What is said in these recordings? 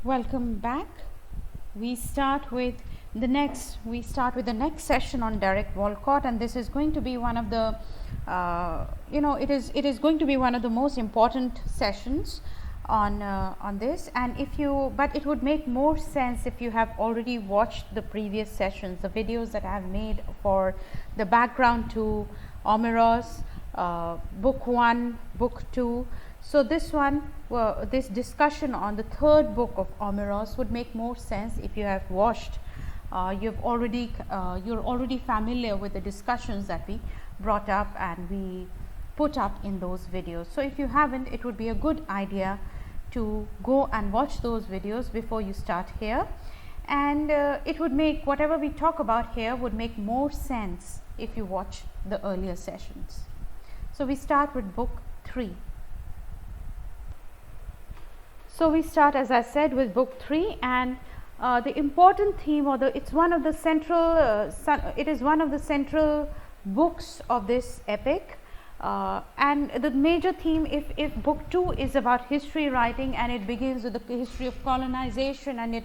Welcome back. We start with the next session on direct Walcott, and this is going to be one of the it is going to be one of the most important sessions on this. And but it would make more sense if you have already watched the previous sessions, the videos that I have made for the background to Omeros, book 1, book 2. So this discussion on the third book of Omeros would make more sense if you have watched. You're already familiar with the discussions that we brought up and we put up in those videos. So if you haven't, it would be a good idea to go and watch those videos before you start here, and it would make whatever we talk about here would make more sense if you watch the earlier sessions. So we start with book 3. So we start, as I said, with book 3, and the important theme, it is one of the central books of this epic, and the major theme, if book 2 is about history writing and it begins with the history of colonization, and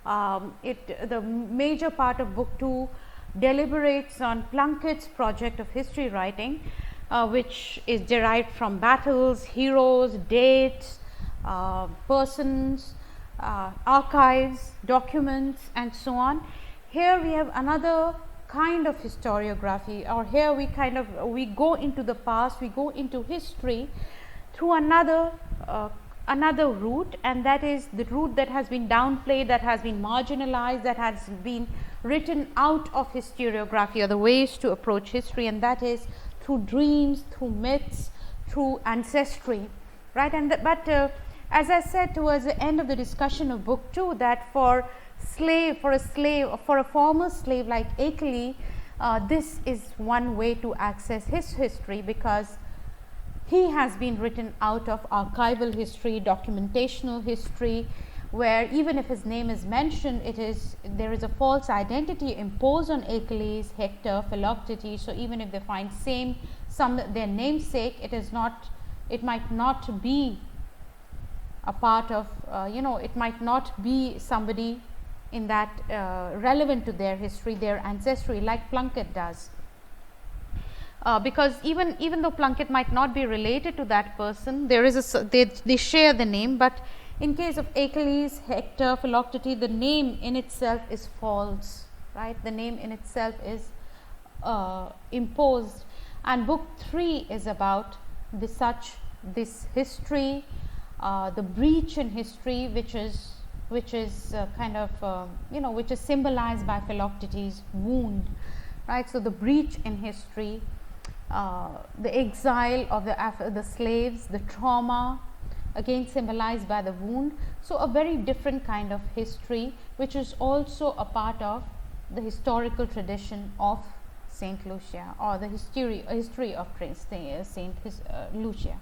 the major part of book 2 deliberates on Plunkett's project of history writing, which is derived from battles, heroes, dates, persons, archives, documents, and so on. Here we have another kind of historiography, or here we go into the past, we go into history through another route, and that is the route that has been downplayed, that has been marginalized, that has been written out of historiography, or the ways to approach history, and that is through dreams, through myths, through ancestry, right? As I said towards the end of the discussion of book 2, that for a former slave like Achilles, this is one way to access his history, because he has been written out of archival history, documentational history, where even if his name is mentioned, there is a false identity imposed on Achilles, Hector, Philoctetes. So even if they find their namesake, it might not be a part of, it might not be somebody in that relevant to their history, their ancestry, like Plunkett does. Because even though Plunkett might not be related to that person, they share the name, but in case of Achilles, Hector, Philoctetes, the name in itself is false, right? The name in itself is imposed. And book 3 is about this history, the breach in history, which is symbolized by Philoctetes' wound, right? So the breach in history, the exile of the slaves, the trauma, again symbolized by the wound. So a very different kind of history, which is also a part of the historical tradition of Saint Lucia, or the history of Saint Lucia.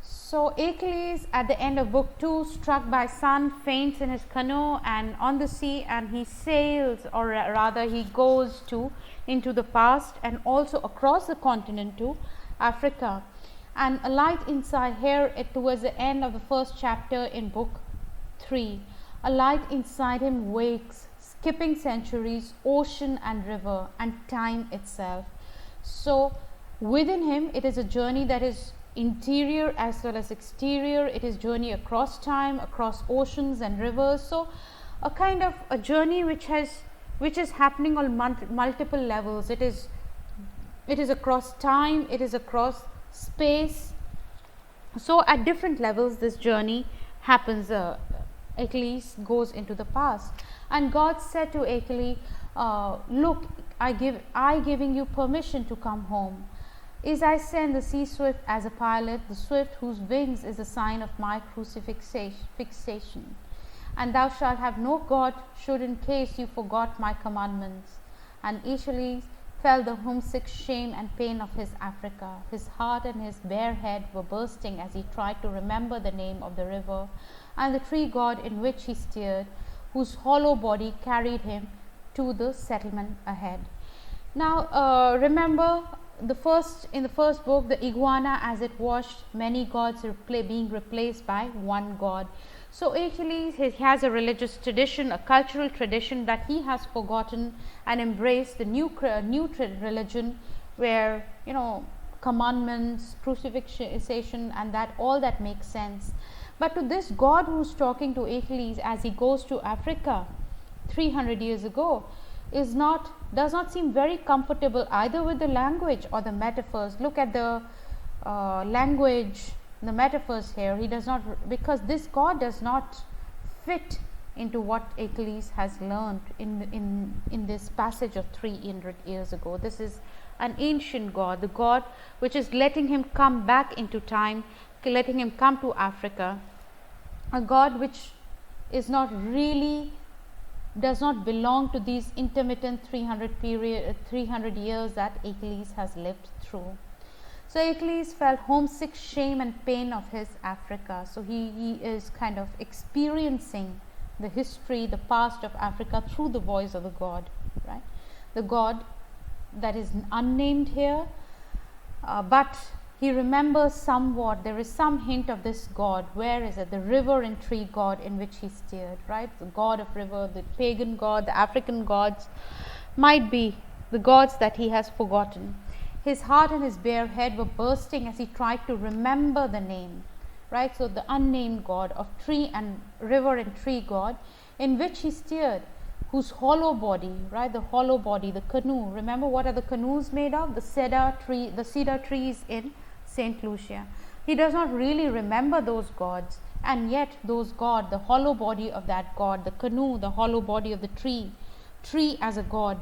So Achilles, at the end of book 2, struck by sun, faints in his canoe and on the sea, and he sails, or rather he goes into the past and also across the continent to Africa. And a light inside here, towards the end of the first chapter in book 3, a light inside him wakes, skipping centuries, ocean and river, and time itself. So within him, it is a journey that is interior as well as exterior. It is journey across time, across oceans and rivers. So a kind of a journey which is happening on multiple levels. It is across time, it is across space. So at different levels this journey happens. Achilles goes into the past, and God said to Achilles, look, I giving you permission to come home. Is I send the sea swift as a pilot, the swift whose wings is a sign of my crucifixion. And thou shalt have no God, should in case you forgot my commandments. And Achilles felt the homesick shame and pain of his Africa. His heart and his bare head were bursting as he tried to remember the name of the river and the tree god in which he steered, whose hollow body carried him to the settlement ahead. Now remember, in the first book, the iguana as it washed, many gods being replaced by one god. So Achilles, he has a religious tradition, a cultural tradition that he has forgotten and embraced the new religion, where commandments, crucifixion, and that all that makes sense. But to this god who's talking to Achilles as he goes to Africa 300 years ago, does not seem very comfortable either with the language or the metaphors. Look at the language, the metaphors here. He does not, because this god does not fit into what Achilles has learned in this passage of 300 years ago. This is an ancient god, the god which is letting him come back into time, letting him come to Africa, a god which is not really, does not belong to these intermittent 300 years that Achilles has lived through. So Achilles felt homesick, shame and pain of his Africa. So he is kind of experiencing the history, the past of Africa through the voice of the god, right? The god that is unnamed here, but he remembers somewhat. There is some hint of this god. Where is it? The river and tree god in which he steered, right? The god of river, the pagan god, the African gods might be the gods that he has forgotten. His heart and his bare head were bursting as he tried to remember the name, right? So the unnamed god of tree and river and tree god in which he steered, whose hollow body, right? The hollow body, the canoe. Remember, what are the canoes made of? The cedar trees in Saint Lucia. He does not really remember those gods, and yet those god, the hollow body of that god, the canoe, the hollow body of the tree as a god,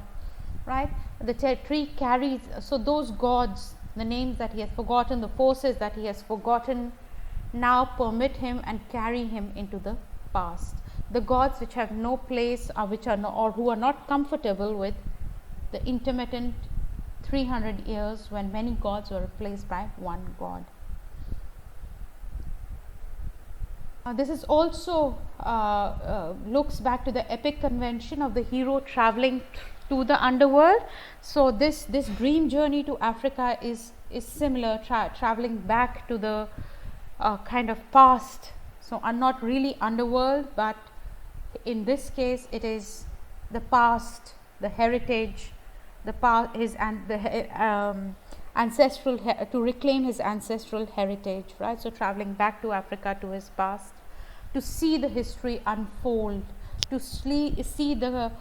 right? The tree carries, so those gods, the names that he has forgotten, the forces that he has forgotten, now permit him and carry him into the past. The gods which have no place, or who are not comfortable with the intermittent 300 years when many gods were replaced by one god. This is also looks back to the epic convention of the hero traveling to the underworld. So this dream journey to Africa is similar, traveling back to the kind of past. So not really underworld, but in this case it is the past, the heritage, the past, ancestral, to reclaim his ancestral heritage, right? So traveling back to Africa, to his past, to see the history unfold, to see the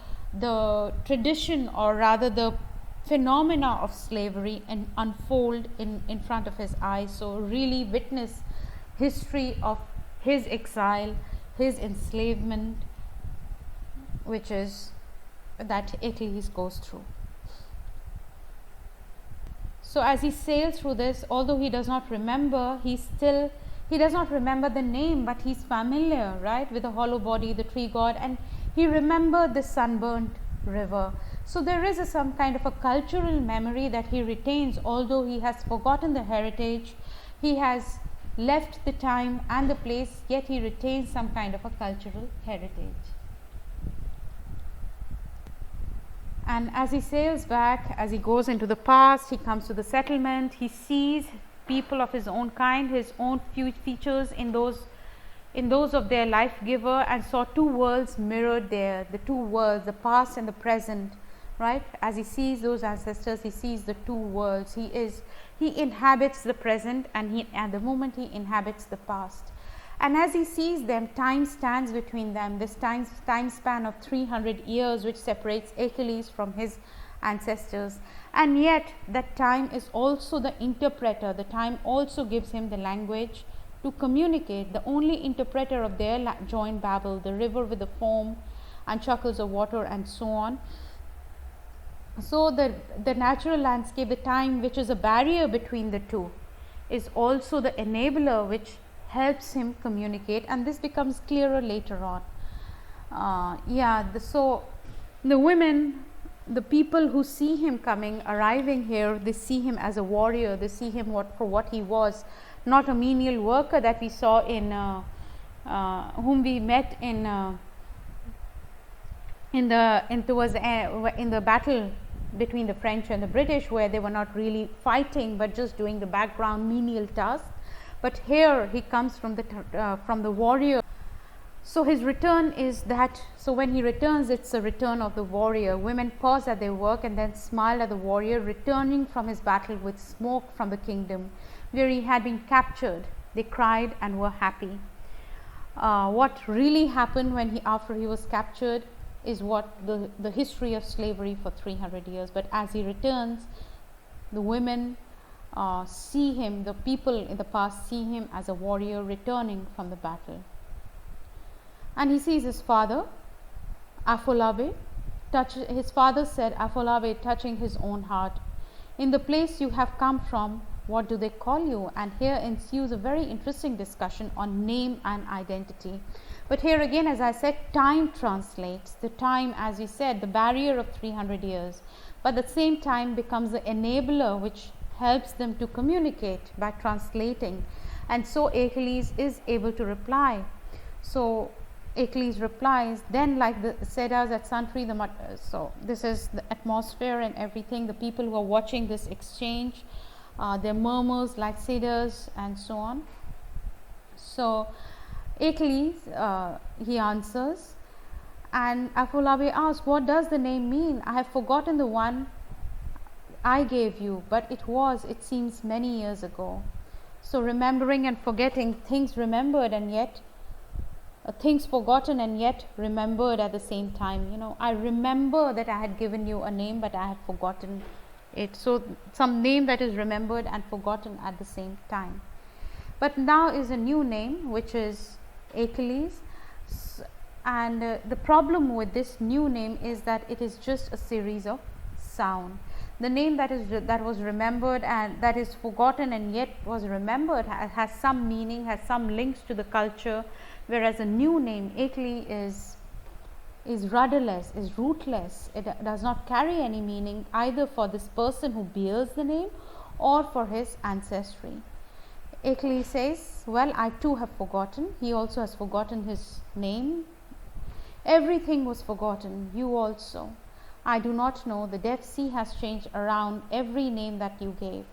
tradition, or rather the phenomena of slavery and unfold in front of his eyes. So really witness history of his exile, his enslavement, which is that Achilles goes through. So as he sails through this, although he does not remember, he does not remember the name, but he's familiar, right, with the hollow body, the tree god, and he remembered the sunburnt river. So there is some kind of a cultural memory that he retains, although he has forgotten the heritage, he has left the time and the place, yet he retains some kind of a cultural heritage. And as he sails back, as he goes into the past, he comes to the settlement, he sees people of his own kind, his own few features in those of their life giver, and saw two worlds mirrored there, the two worlds, the past and the present, right? As he sees those ancestors, he sees the two worlds. He inhabits the present, and at the moment he inhabits the past. And as he sees them, time stands between them, this time span of 300 years which separates Achilles from his ancestors. And yet that time is also the interpreter, the time also gives him the language to communicate, the only interpreter of their joint babble, the river with the foam and chuckles of water and so on. So the natural landscape, the time which is a barrier between the two, is also the enabler which helps him communicate, and this becomes clearer later on. So the women, the people who see him coming, arriving here, they see him as a warrior, they see him for what he was, not a menial worker that we saw in whom we met in the battle between the French and the British, where they were not really fighting but just doing the background menial task. But here he comes from the warrior. So his return is that, so when he returns, it's a return of the warrior. Women pause at their work and then smile at the warrior returning from his battle with smoke from the kingdom where he had been captured. They cried and were happy. What really happened after he was captured is what the history of slavery for 300 years. But as he returns, the women see him, the people in the past see him as a warrior returning from the battle. And he sees his father, Afolabe. His father said, Afolabe, touching his own heart, "In the place you have come from, what do they call you?" And here ensues a very interesting discussion on name and identity. But here again, as I said, time translates. The time, as we said, the barrier of 300 years, but at the same time becomes the enabler which helps them to communicate by translating. And so Achilles is able to reply. So Achilles replies, "Then like the cedars at Santry, so this is the atmosphere and everything, the people who are watching this exchange, their murmurs like cedars and so on." So Achilles, he answers, and Afolabe asks, "What does the name mean? I have forgotten the one I gave you, but it seems many years ago." So remembering and forgetting, things remembered and yet things forgotten and yet remembered at the same time. I remember that I had given you a name, but I had forgotten it. So some name that is remembered and forgotten at the same time. But now is a new name, which is Achilles. And the problem with this new name is that it is just a series of sound. The name that was remembered and that is forgotten and yet was remembered has some meaning, has some links to the culture, whereas a new name, Achilles, is rudderless, is rootless. It does not carry any meaning either for this person who bears the name or for his ancestry. Achilles says, "Well, I too have forgotten." He also has forgotten his name. "Everything was forgotten, you also. I do not know, the Dead Sea has changed around every name that you gave.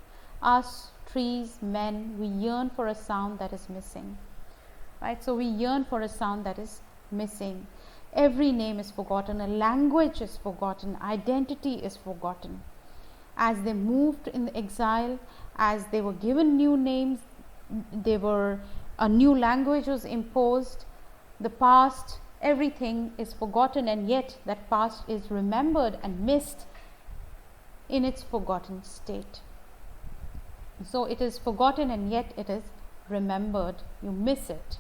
Us, trees, men, we yearn for a sound that is missing." Right? So we yearn for a sound that is missing. Every name is forgotten, a language is forgotten, identity is forgotten. As they moved in exile, as they were given new names, a new language was imposed, the past, everything is forgotten, and yet that past is remembered and missed in its forgotten state. So it is forgotten and yet it is remembered. You miss it.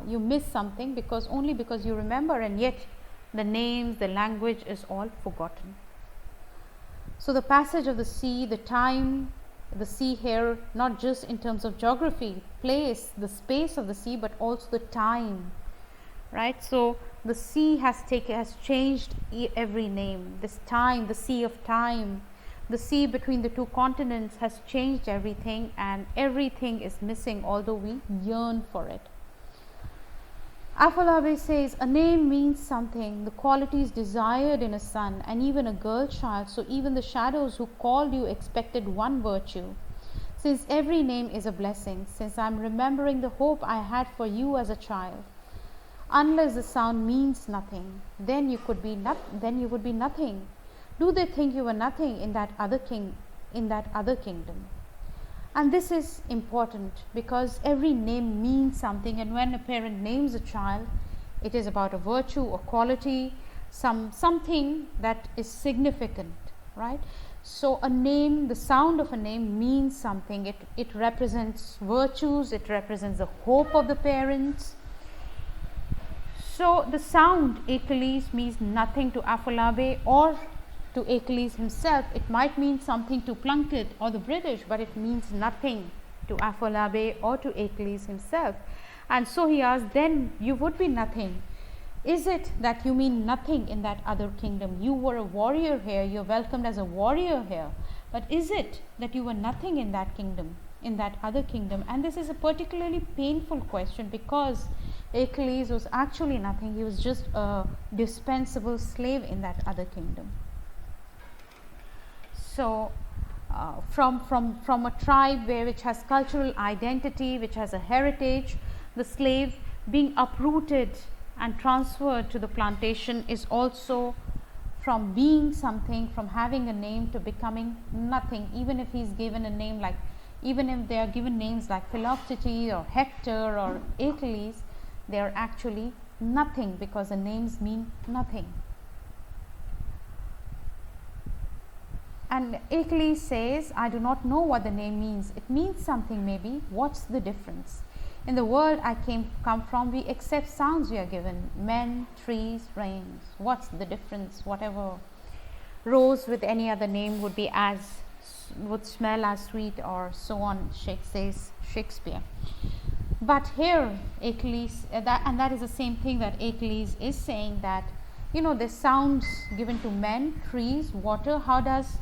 You miss something because you remember, and yet the names, the language is all forgotten. So the passage of the sea, the time, the sea here, not just in terms of geography, place, the space of the sea, but also the time. Right? So the sea has changed every name. This time, the sea of time, the sea between the two continents has changed everything, and everything is missing, although we yearn for it. Afolabe says, "A name means something, the qualities desired in a son and even a girl child. So even the shadows who called you expected one virtue. Since every name is a blessing, since I am remembering the hope I had for you as a child. Unless the sound means nothing, then you would be nothing. Do they think you were nothing in that other kingdom?" And this is important because every name means something, and when a parent names a child, it is about a virtue or quality, something that is significant, right? So a name, the sound of a name means something. It represents virtues, it represents the hope of the parents. So the sound Achilles means nothing to Afolabe or to Achilles himself. It might mean something to Plunkett or the British, but it means nothing to Afolabe or to Achilles himself. And so he asked, "Then you would be nothing. Is it that you mean nothing in that other kingdom? You were a warrior here, you're welcomed as a warrior here, but is it that you were nothing in that kingdom, in that other kingdom?" And this is a particularly painful question because Achilles was actually nothing. He was just a dispensable slave in that other kingdom. So from a tribe which has cultural identity, which has a heritage, the slave being uprooted and transferred to the plantation is also from being something, from having a name to becoming nothing. Even if he's given a name like, even if they are given names like Philoctetes or Hector or Achilles, they are actually nothing because the names mean nothing. And Achilles says, I do not know what the name means. It means something maybe. What's the difference? In the world I come from, we accept sounds we are given. Men, trees, rains. What's the difference? Whatever rose with any other name would smell as sweet, or so on, says Shakespeare. But here Achilles, and that is the same thing that Achilles is saying, that the sounds given to men, trees, water, how does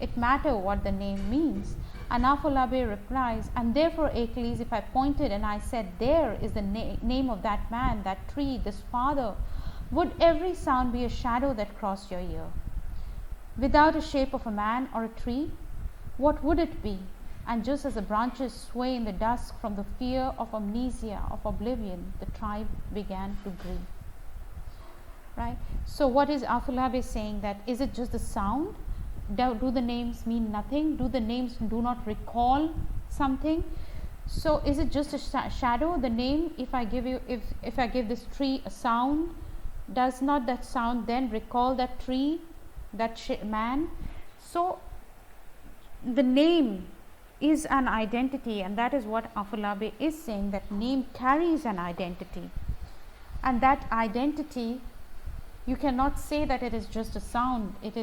it matter what the name means? And Apholabe replies, and therefore Achilles, if I pointed and I said, there is the name of that man, that tree, this father, would every sound be a shadow that crossed your ear? Without a shape of a man or a tree, what would it be? And just as the branches sway in the dusk from the fear of amnesia, of oblivion, the tribe began to grieve. Right? So what is Apholabe saying? That is it just the sound? Do the names mean nothing? Do the names do not recall something? So is it just a shadow? The name, if I give this tree a sound, does not that sound then recall that tree, that man? So the name is an identity, and that is what Apholabe is saying, that name carries an identity, and that identity, you cannot say that it is just a sound. It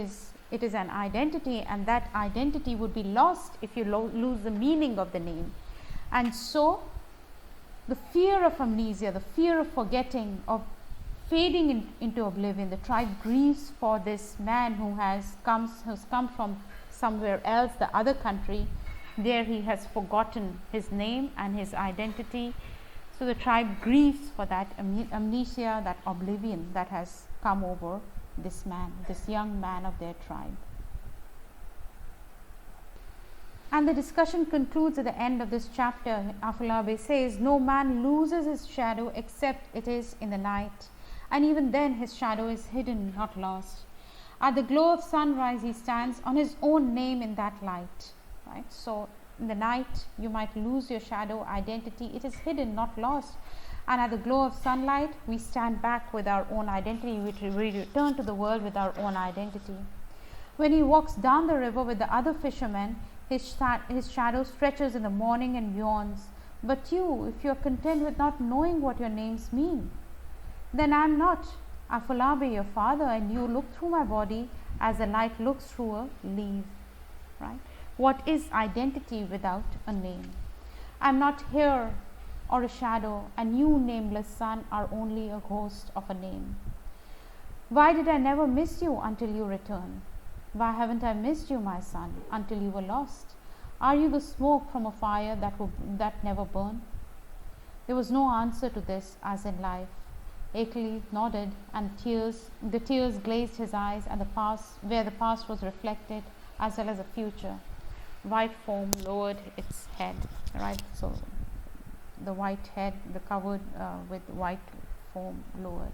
is an identity, and that identity would be lost if you lose the meaning of the name. And so the fear of amnesia, the fear of forgetting, of fading into oblivion, the tribe grieves for this man who has come from somewhere else, the other country. There he has forgotten his name and his identity. So the tribe grieves for that amnesia, that oblivion that has come over this man, this young man of their tribe. And the discussion concludes at the end of this chapter. Apholabe says, no man loses his shadow except it is in the night, and even then his shadow is hidden, not lost. At the glow of sunrise he stands on his own name in that light. Right? So in the night you might lose your shadow identity. It is hidden, not lost. And at the glow of sunlight, we stand back with our own identity. We return to the world with our own identity. When he walks down the river with the other fishermen, his shadow stretches in the morning and yawns. But you, if you are content with not knowing what your names mean, then I am not Apholabe, your father, and you look through my body as the light looks through a leaf. Right? What is identity without a name? I am not here or a shadow, and you, nameless son, are only a ghost of a name. Why did I never miss you until you returned? Why haven't I missed you, my son, until you were lost? Are you the smoke from a fire that never burned? There was no answer to this, as in life. Achilles nodded, and the tears glazed his eyes, and where the past was reflected, as well as the future. White foam lowered its head. Right, so the white head, the covered with white foam lowered.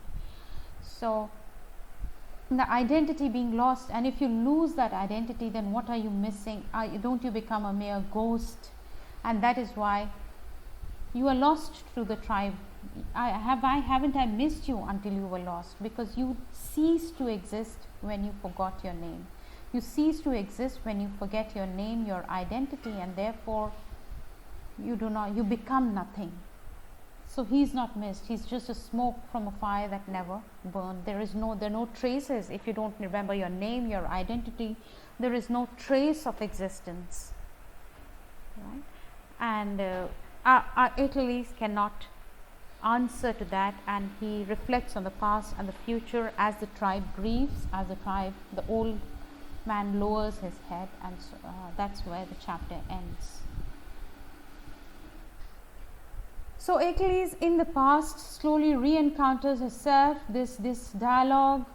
So the identity being lost, and if you lose that identity, then what are you missing? Don't you become a mere ghost? And that is why you are lost to the tribe. Haven't I missed you until you were lost? Because you cease to exist when you forgot your name. You cease to exist when you forget your name, your identity, and therefore you become nothing. So he's not missed. He's just a smoke from a fire that never burned. There are no traces. If you don't remember your name, your identity, there is no trace of existence. Right? And Achilles cannot answer to that, and he reflects on the past and the future as the tribe grieves, the old man lowers his head, and so, that's where the chapter ends. So Achilles in the past slowly re-encounters himself, this dialogue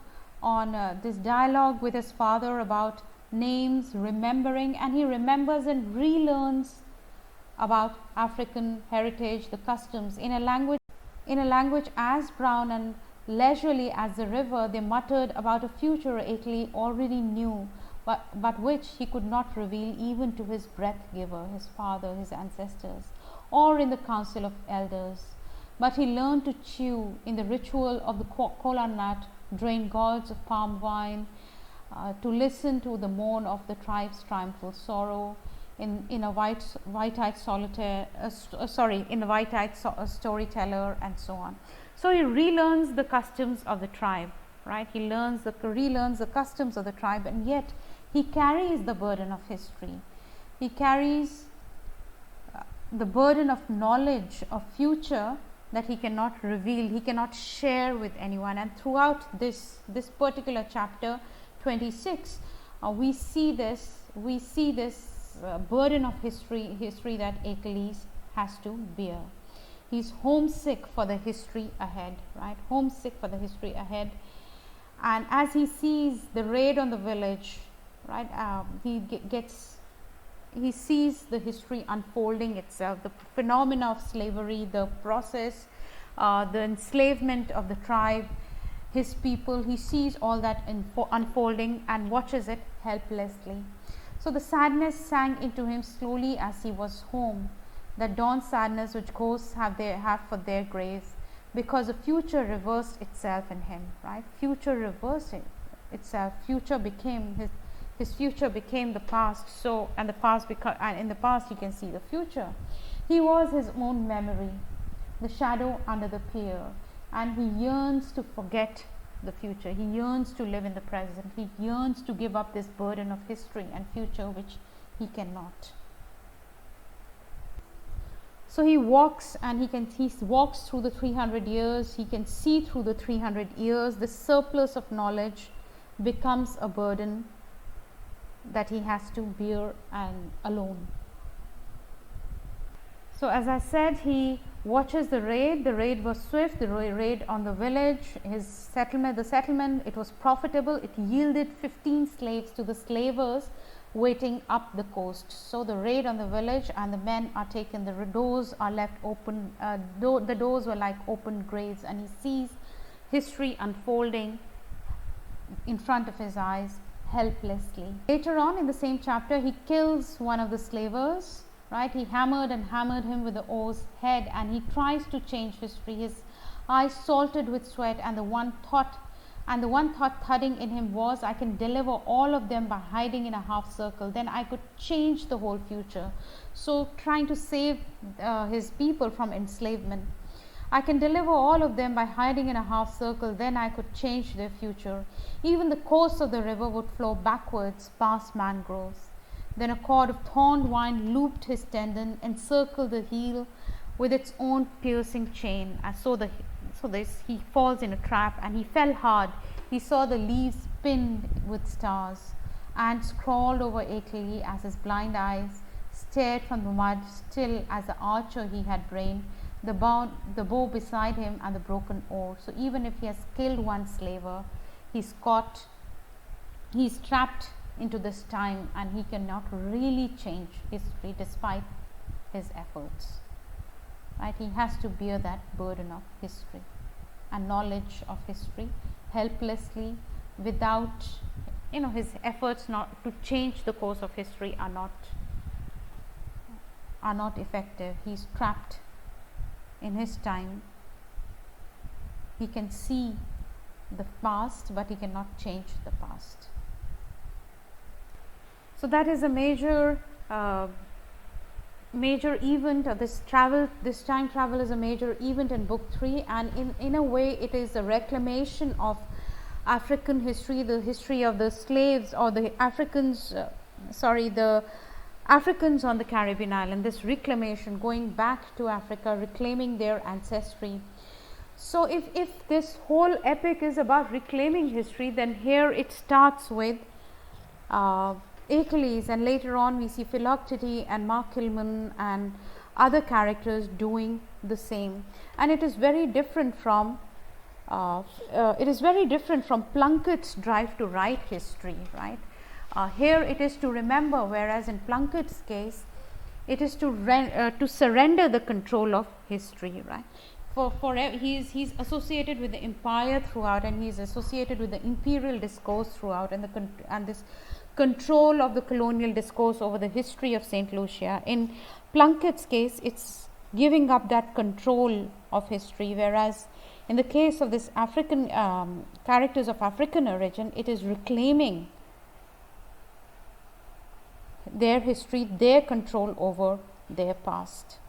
on this dialogue with his father about names, remembering, and he remembers and relearns about African heritage, the customs. In a language as brown and leisurely as the river, they muttered about a future Achilles already knew, but which he could not reveal even to his breath giver, his father, his ancestors, or in the council of elders. But he learned to chew in the ritual of the kola nut, drain gourds of palm wine, to listen to the moan of the tribe's triumphal sorrow in a white-eyed storyteller, and so on. So he relearns the customs of the tribe, right? He relearns the customs of the tribe, and yet he carries the burden of history. He carries the burden of knowledge of future that he cannot reveal, he cannot share with anyone. And throughout this particular chapter 26, we see this burden of history that Achilles has to bear. He's homesick for the history ahead, right? Homesick for the history ahead. And as he sees the raid on the village, right, he sees the history unfolding itself, the phenomena of slavery, the process, the enslavement of the tribe, his people. He sees all that unfolding and watches it helplessly. So the sadness sank into him slowly as he was home, that dawn sadness which ghosts have for their graves, because the future reversed itself in him, right? Future reversed itself. Future became his future became the past. So, and in the past he can see the future. He was his own memory, the shadow under the pier, and he yearns to forget the future. He yearns to live in the present. He yearns to give up this burden of history and future which he cannot. So he walks, and he walks through the 300 years. He can see through the 300 years. The surplus of knowledge becomes a burden that he has to bear and alone. So as I said, he watches the raid. The raid was swift. The raid on the village, the settlement, it was profitable. It yielded 15 slaves to the slavers waiting up the coast. So the raid on the village, and the men are taken. The doors are left open. The doors were like open graves, and he sees history unfolding in front of his eyes helplessly. Later on in the same chapter, he kills one of the slavers, right? He hammered him with the oar's head, and he tries to change history. His eyes salted with sweat, and the one thought thudding in him was, I can deliver all of them by hiding in a half circle, then I could change the whole future. So trying to save his people from enslavement. I can deliver all of them by hiding in a half circle, then I could change their future. Even the course of the river would flow backwards past mangroves. Then a cord of thorned vine looped his tendon, encircled the heel with its own piercing chain. And so he falls in a trap, and he fell hard. He saw the leaves pinned with stars, and crawled over Achilles as his blind eyes stared from the mud, still as the archer he had brained, the bow beside him, and the broken oar. So even if he has killed one slaver, he's trapped into this time, and he cannot really change history despite his efforts. Right? He has to bear that burden of history and knowledge of history helplessly, without, his efforts not to change the course of history are not effective. He's trapped in his time. He can see the past, but he cannot change the past. So that is a major event. This time travel is a major event in book 3, and in a way it is a reclamation of African history, the history of the slaves, or the Africans on the Caribbean island. This reclamation, going back to Africa, reclaiming their ancestry. So if this whole epic is about reclaiming history, then here it starts with Achilles, and later on we see Philoctetes and Mark Kilman and other characters doing the same. And it is very different from it is very different from Plunkett's drive to write history, right? Here it is to remember, whereas in Plunkett's case, it is to surrender the control of history, right? He's associated with the empire throughout, and he's associated with the imperial discourse throughout, and this control of the colonial discourse over the history of St. Lucia. In Plunkett's case, it's giving up that control of history, whereas in the case of this African characters of African origin, it is reclaiming their history, their control over their past.